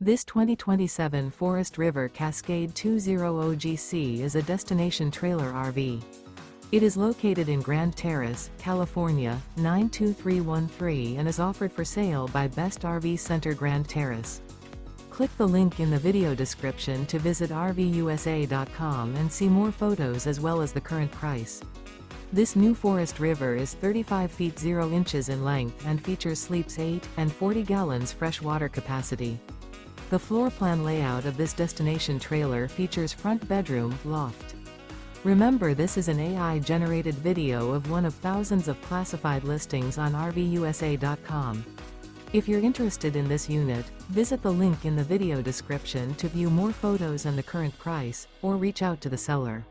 This 2027 Forest River Cascade 200GC is a destination trailer RV. It is located in Grand Terrace, California, 92313 and is offered for sale by Best RV Center Grand Terrace. Click the link in the video description to visit RVUSA.com and see more photos as well as the current price. This new Forest River is 35 feet 0 inches in length and features sleeps 8 and 40 gallons fresh water capacity. The floor plan layout of this destination trailer features front bedroom, loft. Remember, this is an AI-generated video of one of thousands of classified listings on RVUSA.com. If you're interested in this unit, visit the link in the video description to view more photos and the current price, or reach out to the seller.